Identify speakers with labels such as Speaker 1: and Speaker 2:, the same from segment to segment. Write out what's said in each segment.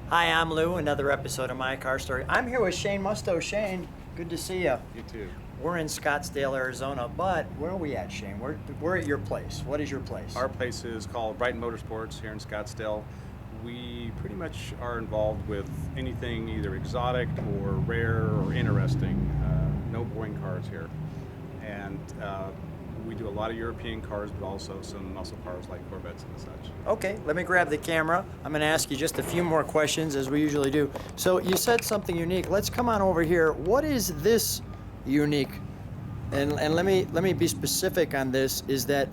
Speaker 1: Hi, I'm Lou. Another episode of My Car Story. I'm here with Shane Mustoe. Shane, good to see you.
Speaker 2: You too.
Speaker 1: We're in Scottsdale, Arizona, but where are we at, Shane? We're at your place. What is your place?
Speaker 2: Our place is called Brighton Motorsports here in Scottsdale. We pretty much are involved with anything either exotic or rare or interesting. No boring cars here. And we do a lot of European cars, but also some muscle cars like Corvettes and such.
Speaker 1: Okay, let me grab the camera. I'm going to ask you just a few more questions as we usually do. So you said something unique. Let's come on over here. What is this unique? And let me be specific on this, is that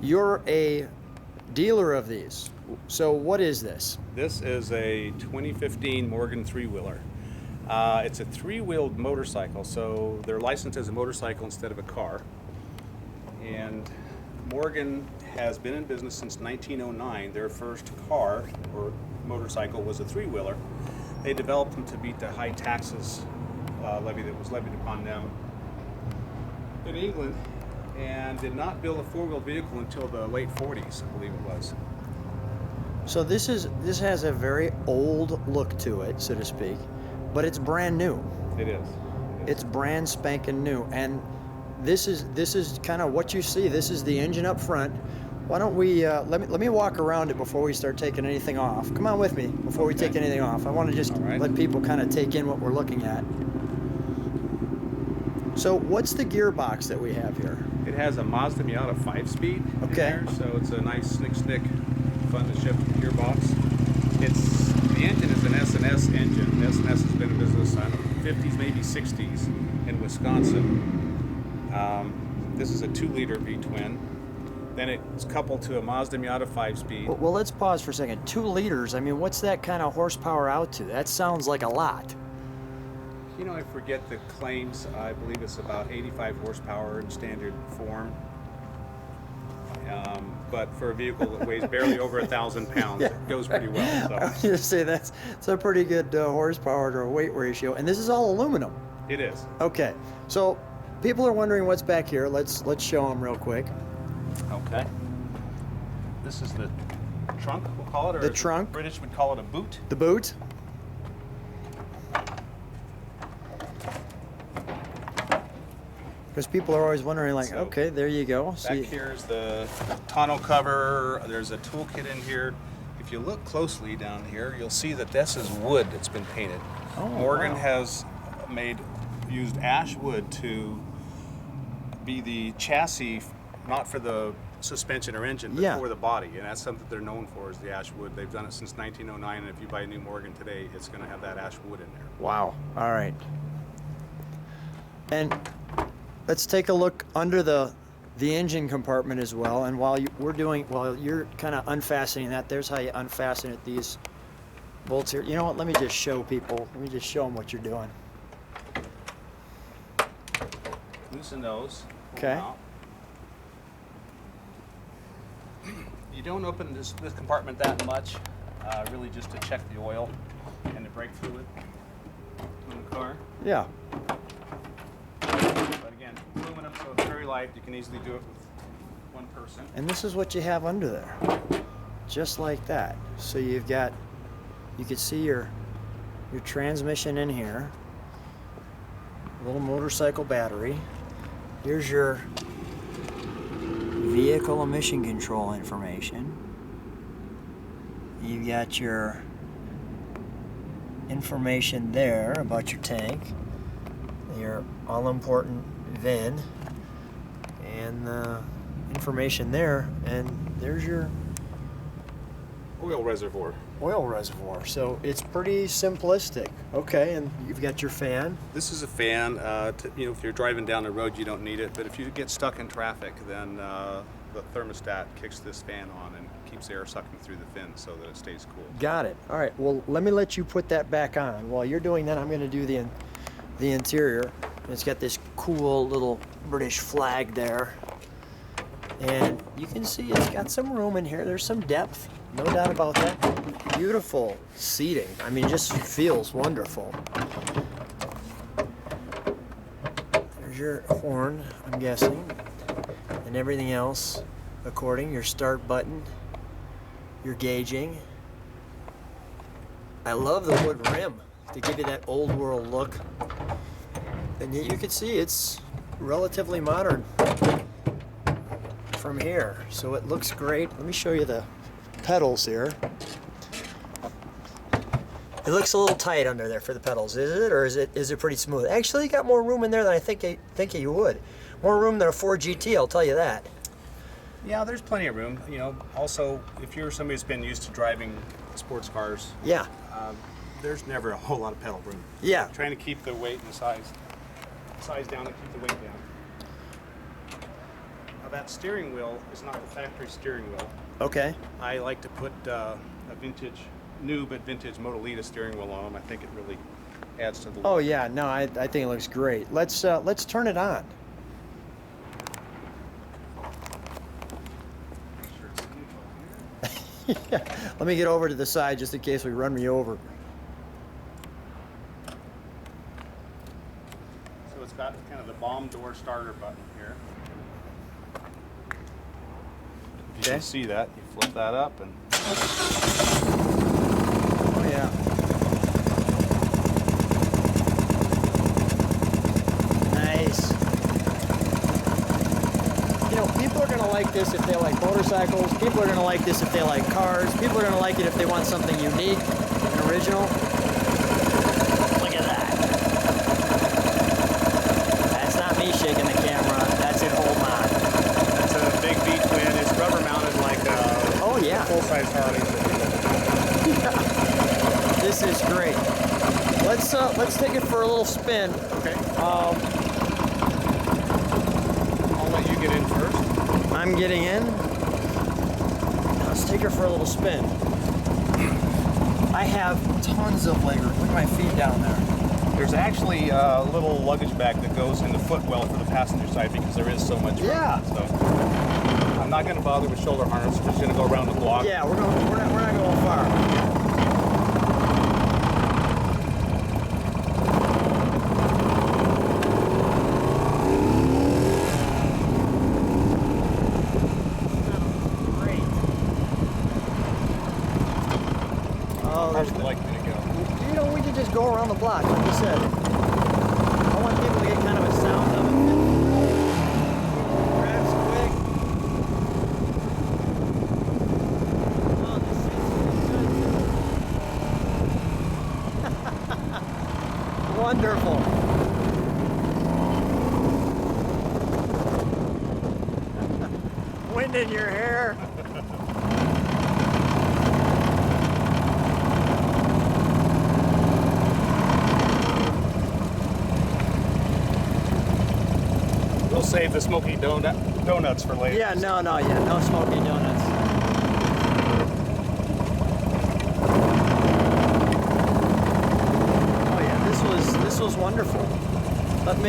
Speaker 1: you're a dealer of these. So what is this?
Speaker 2: This is a 2015 Morgan three-wheeler. It's a three-wheeled motorcycle, so they're licensed as a motorcycle instead of a car. And Morgan has been in business since 1909. Their first car or motorcycle was a three-wheeler. They developed them to beat the high taxes levy that was levied upon them in England, and did not build a four-wheel vehicle until the late 40s, I believe it was.
Speaker 1: So this has a very old look to it, so to speak, but it's brand new.
Speaker 2: It is.
Speaker 1: It's brand spanking new, and this is kind of what you see. This is the engine up front. Why don't we let me walk around it before we start taking anything off. Come on with me before we take anything off. I want to just let people kind of take in what we're looking at. So what's the gearbox that we have here?
Speaker 2: It has a Mazda Miata 5-speed in there, so it's a nice snick, fun to shift gearbox. The engine is an S&S engine. S&S has been in business, I don't know, 50s, maybe 60s in Wisconsin. This is a 2-liter V-twin. Then it's coupled to a Mazda Miata 5-speed.
Speaker 1: Well, let's pause for a second. 2 liters, I mean, what's that kind of horsepower out to? That sounds like a lot.
Speaker 2: You know, I forget the claims. I believe it's about 85 horsepower in standard form. But for a vehicle that weighs barely over 1,000 pounds, it goes pretty well. So.
Speaker 1: I was going to say that's a pretty good horsepower to weight ratio. And this is all aluminum.
Speaker 2: It is.
Speaker 1: Okay, so people are wondering what's back here. Let's show them real quick.
Speaker 2: Okay. This is the trunk, we'll call it, or
Speaker 1: the trunk.
Speaker 2: The British would call it a boot.
Speaker 1: The boot. Because people are always wondering, like, okay, there you go.
Speaker 2: Back here's the tonneau cover. There's a toolkit in here. If you look closely down here, you'll see that this is wood that's been painted.
Speaker 1: Oh,
Speaker 2: Morgan
Speaker 1: wow.
Speaker 2: has used ash wood to be the chassis, not for the suspension or engine, but for the body. And that's something they're known for, is the ash wood. They've done it since 1909, and if you buy a new Morgan today, it's going to have that ash wood in there.
Speaker 1: Wow. All right. And let's take a look under the engine compartment as well. And while you're kind of unfastening that, there's how you unfasten it. These bolts here. You know what? Let me just show people. Let me just show them what you're doing.
Speaker 2: Loosen those.
Speaker 1: Okay.
Speaker 2: You don't open this compartment that much, really just to check the oil and the brake fluid in the car.
Speaker 1: Yeah.
Speaker 2: But again, aluminum, so it's very light. You can easily do it with one person.
Speaker 1: And this is what you have under there, just like that. So you can see your transmission in here, a little motorcycle battery. Here's your vehicle emission control information. You got your information there about your tank, your all-important VIN, and the information there, and there's your
Speaker 2: Oil reservoir.
Speaker 1: So it's pretty simplistic. Okay, and you've got your fan.
Speaker 2: This is a fan. If you're driving down the road, you don't need it. But if you get stuck in traffic, then the thermostat kicks this fan on and keeps air sucking through the fin so that it stays cool.
Speaker 1: Got it. All right. Well, let me let you put that back on. While you're doing that, I'm going to do the interior. It's got this cool little British flag there, and you can see it's got some room in here. There's some depth. No doubt about that. Beautiful seating. I mean, it just feels wonderful. There's your horn, I'm guessing, and everything else according. Your start button, your gauging. I love the wood rim to give you that old world look. And yet you can see it's relatively modern from here. So it looks great. Let me show you the pedals here. It looks a little tight under there for the pedals, is it? Or is it pretty smooth? Actually, you got more room in there than I think you would. More room than a Ford GT, I'll tell you that.
Speaker 2: Yeah, there's plenty of room. Also, if you're somebody who's been used to driving sports cars,
Speaker 1: Yeah.
Speaker 2: there's never a whole lot of pedal room.
Speaker 1: Yeah.
Speaker 2: Trying to keep the weight and the size down and keep the weight down. Now that steering wheel is not the factory steering wheel.
Speaker 1: Okay.
Speaker 2: I like to put a new but vintage Modelita steering wheel on them. I think it really adds to the look.
Speaker 1: Oh yeah, no, I think it looks great. Let's turn it on. Yeah. Let me get over to the side just in case we run me over.
Speaker 2: So it's got kind of the bomb door starter button here. If you can see that, you flip that up and...
Speaker 1: Oh yeah. Nice. People are going to like this if they like motorcycles. People are going to like this if they like cars. People are going to like it if they want something unique and original. Look at that. That's not me shaking the camera. That's it holding on.
Speaker 2: That's a big V-twin. It's rubber mounted like
Speaker 1: oh yeah,
Speaker 2: full-size Harleys.
Speaker 1: This is great. Let's take it for a little spin.
Speaker 2: Okay. I'll let you get in first.
Speaker 1: I'm getting in. Let's take her for a little spin. I have tons of legroom. Look at my feet down there.
Speaker 2: There's actually a little luggage bag that goes in the footwell for the passenger side because there is so much room.
Speaker 1: Yeah.
Speaker 2: So I'm not going to bother with shoulder harness. We're just going to go around the block.
Speaker 1: Yeah, we're not going far.
Speaker 2: How would you like me to go?
Speaker 1: We could just go around the block, like you said. I want people to get kind of a sound of it. Grabs quick. Oh, this seat's good. Wonderful. Wind in your hair.
Speaker 2: We'll save the smoky donuts for later.
Speaker 1: Yeah, no smoky donuts. Oh yeah, this was wonderful. Let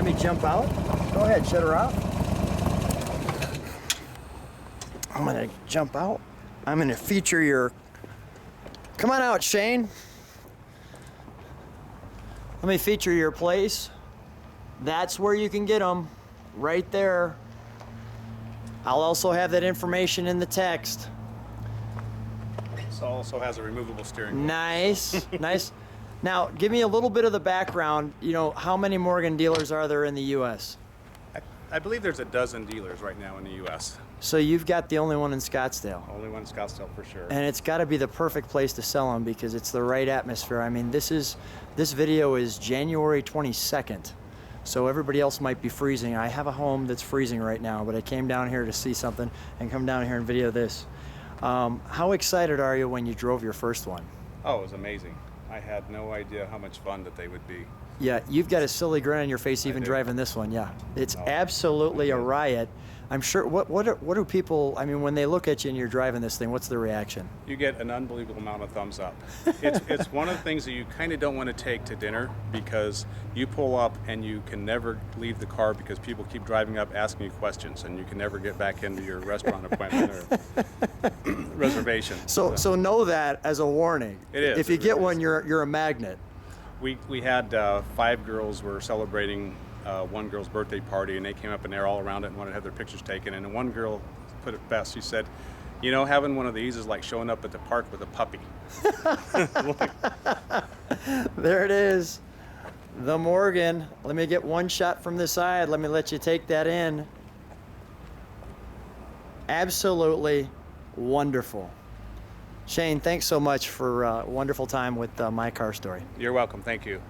Speaker 1: me jump out. Go ahead, shut her off. I'm gonna jump out. I'm gonna feature your. Come on out, Shane. Let me feature your place. That's where you can get them, right there. I'll also have that information in the text.
Speaker 2: This also has a removable steering wheel.
Speaker 1: Nice, nice. Now, give me a little bit of the background. How many Morgan dealers are there in the U.S.?
Speaker 2: I believe there's a dozen dealers right now in the U.S.
Speaker 1: So you've got the only one in Scottsdale.
Speaker 2: Only one in Scottsdale for sure.
Speaker 1: And it's got to be the perfect place to sell them because it's the right atmosphere. I mean, this video is January 22nd. So everybody else might be freezing. I have a home that's freezing right now, but I came down here to see something and come down here and video this. How excited are you when you drove your first one?
Speaker 2: Oh, it was amazing. I had no idea how much fun that they would be.
Speaker 1: Yeah, you've got a silly grin on your face even driving this one. Yeah, it's absolutely a riot. I'm sure. What do people? I mean, when they look at you and you're driving this thing, what's their reaction?
Speaker 2: You get an unbelievable amount of thumbs up. It's one of the things that you kind of don't want to take to dinner because you pull up and you can never leave the car because people keep driving up asking you questions and you can never get back into your restaurant appointment or reservation.
Speaker 1: So know that as a warning.
Speaker 2: It is.
Speaker 1: If you get one, you're a magnet.
Speaker 2: We had 5 girls were celebrating one girl's birthday party, and they came up and they're all around it and wanted to have their pictures taken. And one girl put it best. She said, You know, having one of these is like showing up at the park with a puppy.
Speaker 1: There it is. The Morgan. Let me get one shot from the side. Let me let you take that in. Absolutely wonderful. Shane, thanks so much for a wonderful time with My Car Story.
Speaker 2: You're welcome. Thank you.